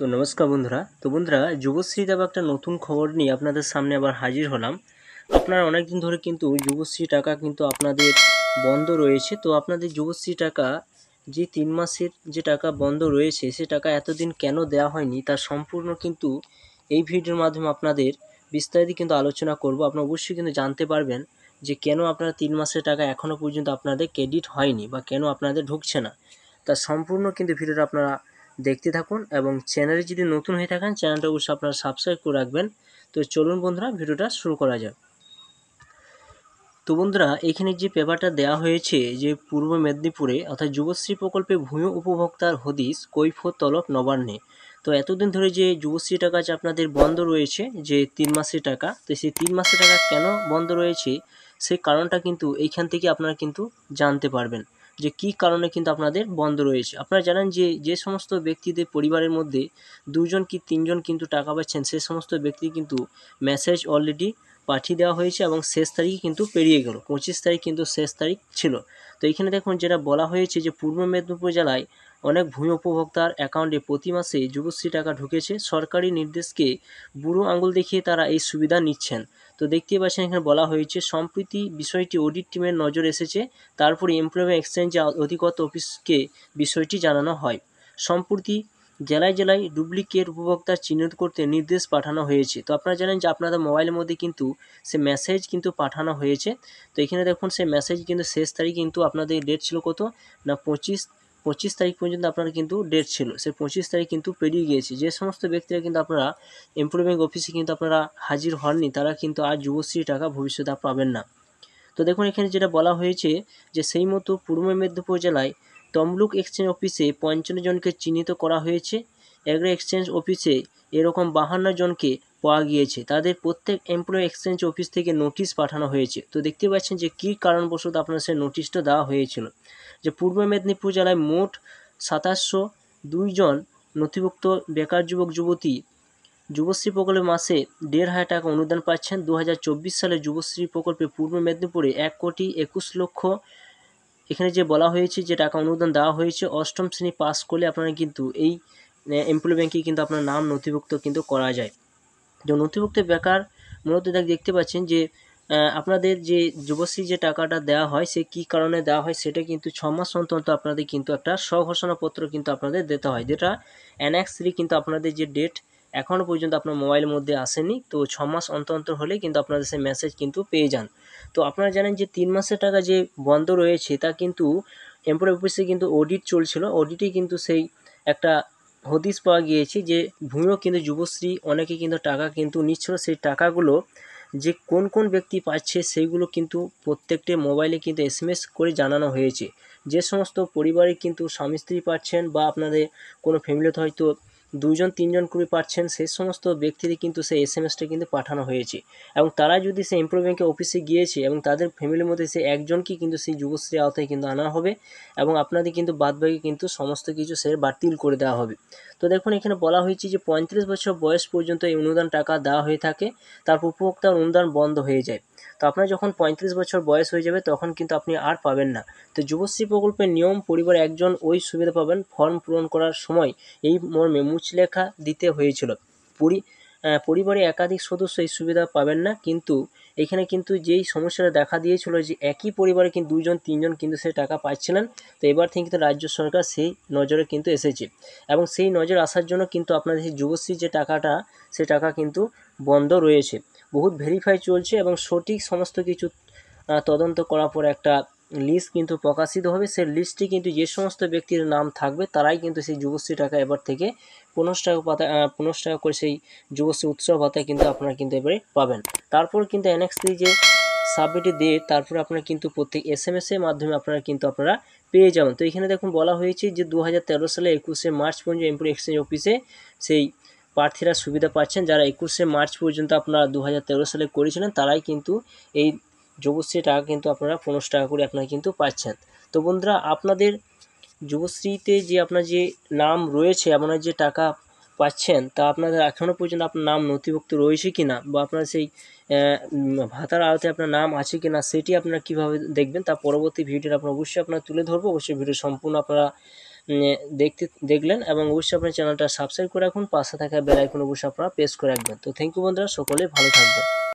তো নমস্কার বন্ধুরা। যুবশ্রী দেওয়া একটা নতুন খবর নিয়ে আপনাদের সামনে আবার হাজির হলাম। আপনারা অনেকদিন ধরে কিন্তু যুবশ্রী টাকা কিন্তু আপনাদের বন্ধ রয়েছে। তো আপনাদের যুবশ্রী টাকা যে 3 মাসের যে টাকা বন্ধ রয়েছে সে টাকা এতদিন কেন দেওয়া হয়নি তার সম্পূর্ণ কিন্তু এই ভিডিওর মাধ্যমে আপনাদের বিস্তারিত কিন্তু আলোচনা করব। আপনারা অবশ্যই কিন্তু জানতে পারবেন যে কেন আপনারা 3 মাসের টাকা এখনও পর্যন্ত আপনাদের ক্রেডিট হয়নি বা কেন আপনাদের ঢুকছে না। তার সম্পূর্ণ কিন্তু ভিডিওটা আপনারা দেখতে থাকুন এবং চ্যানেলে যদি নতুন হয়ে থাকেন চ্যানেলটা অবশ্যই আপনারা সাবস্ক্রাইব করে রাখবেন। তো চলুন বন্ধুরা ভিডিওটা শুরু করা যাক। তো বন্ধুরা এখানে যে পেপারটা দেওয়া হয়েছে যে পূর্ব মেদিনীপুরে অর্থাৎ যুবশ্রী প্রকল্পে ভূমি উপভোক্তার হদিস কৈফিয়ত তলব নবান্নে। তো এতদিন ধরে যে যুবশ্রী টাকা যে আপনাদের বন্ধ রয়েছে যে 3 মাসের টাকা, তো সেই 3 মাসের টাকা কেন বন্ধ রয়েছে সেই কারণটা কিন্তু এইখান থেকে আপনারা কিন্তু জানতে পারবেন যে কী কারণে কিন্তু আপনাদের বন্ধ রয়েছে। আপনারা জানেন যে যে সমস্ত ব্যক্তিদের পরিবারের মধ্যে 2 জন কি 3 জন কিন্তু টাকা পাচ্ছেন সে সমস্ত ব্যক্তি কিন্তু মেসেজ অলরেডি পাঠিয়ে দেওয়া হয়েছে এবং শেষ তারিখ কিন্তু পেরিয়ে গেল, 25 তারিখ কিন্তু শেষ তারিখ ছিল। তো এখানে দেখুন যেটা বলা হয়েছে যে পূর্ব মেদিনীপুর জেলায় অনেক ভূমি উপভোক্তার অ্যাকাউন্টে প্রতি মাসে যুবশ্রী টাকা ঢুকেছে। সরকারি নির্দেশকে বুড়ো আঙুল দেখিয়ে তারা এই সুবিধা নিচ্ছেন। তো দেখতে পাচ্ছেন এখানে বলা হয়েছে সম্প্রতি বিষয়টি অডিট টিমের নজর এসেছে, তারপরে এমপ্লয়মেন্ট এক্সচেঞ্জ অধিকর্তা অফিসকে বিষয়টি জানানো হয়। সম্প্রতি জেলায় জেলায় ডুপ্লিকেট উপভোক্তা চিহ্নিত করতে নির্দেশ পাঠানো হয়েছে। তো আপনারা জানেন যে আপনাদের মোবাইলের মধ্যে কিন্তু সে মেসেজ কিন্তু পাঠানো হয়েছে। তো এখানে দেখুন সে মেসেজ কিন্তু শেষ তারিখ কিন্তু আপনাদের ডেট ছিল কত না 25 তারিখ পর্যন্ত আপনারা কিন্তু ডেট ছিল, সে 25 তারিখ কিন্তু পেরিয়ে গিয়েছে। যে সমস্ত ব্যক্তিরা কিন্তু আপনারা এমপ্লয়মেন্ট অফিসে কিন্তু আপনারা হাজির হননি তারা কিন্তু আর যুবশ্রী টাকা ভবিষ্যতে আর পাবেন না। তো দেখুন এখানে যেটা বলা হয়েছে যে সেই মতো পূর্ব মেদিনীপুর জেলায় তমলুক এক্সচেঞ্জ অফিসে 55 জনকে চিহ্নিত করা হয়েছে। এগ্রো এক্সচেঞ্জ অফিসে এরকম 52 জনকে পাওয়া গিয়েছে। তাদের প্রত্যেক এমপ্লয়ি এক্সচেঞ্জ অফিস থেকে নোটিশ পাঠানো হয়েছে। তো দেখতে পাচ্ছেন যে কী কারণবশত আপনার সেই নোটিশটা দেওয়া হয়েছিল। যে পূর্ব মেদিনীপুর জেলায় মোট 2702 জন নথিভুক্ত বেকার যুবক যুবতী যুবশ্রী প্রকল্পে মাসে 1,500 টাকা অনুদান পাচ্ছেন। 2024 সালে যুবশ্রী প্রকল্পে পূর্ব মেদিনীপুরে 1,21,00,000 এখানে যে বলা হয়েছে যে টাকা অনুদান দেওয়া হয়েছে। অষ্টম শ্রেণী পাস করলে আপনারা কিন্তু এই এমপ্লয়ি ব্যাংকে কিন্তু আপনার নাম নথিভুক্ত কিন্তু করা যায়। যে নথিভুক্ত বেকার মূলত দেখতে পাচ্ছেন যে আপনাদের যে যুবশ্রী যে টাকাটা দেওয়া হয় সে কী কারণে দেওয়া হয় সেটা কিন্তু 6 মাস অন্তর আপনাদের কিন্তু একটা স্বঘোষণাপত্র কিন্তু আপনাদের দিতে হয়, যেটা অ্যানেক্স 3 কিন্তু আপনাদের যে ডেট এখনও পর্যন্ত আপনার মোবাইলের মধ্যে আসেনি। তো 6 মাস অন্তর হলে কিন্তু আপনাদের সেই মেসেজ কিন্তু পেয়ে যান। তো আপনারা জানেন যে 3 মাসের টাকা যে বন্ধ রয়েছে তা কিন্তু এমপ্লয়ি অফিসে কিন্তু অডিট চলছিল। অডিটে কিন্তু সেই একটা হদিশ পাওয়া গিয়েছে যে ভূমিও কিন্তু যুবশ্রী অনেকে কিন্তু টাকা কিন্তু নিচ্ছিল। সেই টাকাগুলো যে কোন কোন ব্যক্তি পাচ্ছে সেইগুলো কিন্তু প্রত্যেকটি মোবাইলে কিন্তু SMS করে জানানো হয়েছে। যে সমস্ত পরিবারে কিন্তু স্বামী স্ত্রী পাচ্ছেন বা আপনাদের কোনো ফ্যামিলিতে হয়তো 2 জন 3 জন করে পাচ্ছেন সেই সমস্ত ব্যক্তিদের কিন্তু সেই SMS-টা কিন্তু পাঠানো হয়েছে এবং তারা যদি সেই এমপ্লয়ি ব্যাংকের অফিসে গিয়েছে এবং তাদের ফ্যামিলির মধ্যে সেই একজনকে কিন্তু সেই যুবশ্রী আওতায় কিন্তু আনা হবে এবং আপনাদের কিন্তু বাদবাকি কিন্তু সমস্ত কিছু সে বাতিল করে দেওয়া হবে। তো দেখুন এখানে বলা হয়েছে যে 35 বছর বয়স পর্যন্ত এই অনুদান টাকা দেওয়া হয়ে থাকে, তারপর উপভোক্তার অনুদান বন্ধ হয়ে যায়। তো আপনার যখন 35 বছর বয়স হয়ে যাবে তখন কিন্তু আপনি আর পাবেন না। তো যুবশ্রী প্রকল্পের নিয়ম পরিবারে একজন ওই সুবিধা পাবেন। ফর্ম পূরণ করার সময় এই মর্মে মুচলেখা দিতে হয়েছিল। পরিবারে একাধিক সদস্য এই সুবিধা পাবেন না, কিন্তু এখানে কিন্তু যেই সমস্যাটা দেখা দিয়েছিল যে একই পরিবারে কিন্তু 2 জন 3 জন কিন্তু সেই টাকা পাচ্ছিলেন। তো এবার থেকে কিন্তু রাজ্য সরকার সেই নজরে কিন্তু এসেছে এবং সেই নজর আসার জন্য কিন্তু আপনাদের সেই যুবশ্রী যে টাকাটা সে টাকা কিন্তু বন্ধ রয়েছে। বহুত ভেরিফাই চলছে এবং সঠিক সমস্ত কিছু তদন্ত করার পর একটা লিস্ট কিন্তু প্রকাশিত হবে। সেই লিস্টে কিন্তু যে সমস্ত ব্যক্তির নাম থাকবে তারাই কিন্তু সেই যুবশ্রী টাকা এবার থেকে 15 টাকা করে সেই যুবশ্রী উৎসব ভাতায় কিন্তু আপনারা কিন্তু এবারে পাবেন। তারপর কিন্তু অ্যানেক্স 3 যে সাবমিটে দিয়ে তারপরে আপনারা কিন্তু প্রত্যেক SMS-এর মাধ্যমে আপনারা পেয়ে যাবেন। তো এখানে দেখুন বলা হয়েছে যে 2013 সালে 21শে মার্চ পর্যন্ত এমপ্লয়ি এক্সচেঞ্জ অফিসে সেই প্রার্থীরা সুবিধা পাচ্ছেন। যারা 21শে মার্চ পর্যন্ত আপনারা 2013 সালে করেছিলেন তারাই কিন্তু এই যুবশ্রী টাকা কিন্তু আপনারা 15 টাকা করে আপনারা কিন্তু পাচ্ছেন। তো বন্ধুরা আপনাদের যুবশ্রীতে যে আপনার যে নাম রয়েছে আপনারা যে টাকা পাচ্ছেন তা আপনাদের এখনও পর্যন্ত আপনার নাম নথিভুক্ত রয়েছে কি না বা আপনার সেই ভাতার আওতায় আপনার নাম আছে কি না সেটি আপনারা কীভাবে দেখবেন তা পরবর্তী ভিডিওতে আপনারা অবশ্যই আপনারা তুলে ধরবো। অবশ্যই ভিডিও সম্পূর্ণ আপনারা দেখলেন, এবং অবশ্যই আপনার চ্যানেলটা সাবস্ক্রাইব করে রাখুন, পাশে থাকা বেল আইকন অবশ্যই আপনারা প্রেস করে রাখবেন। তো থ্যাংক ইউ বন্ধুরা, সকলেই ভালো থাকবেন।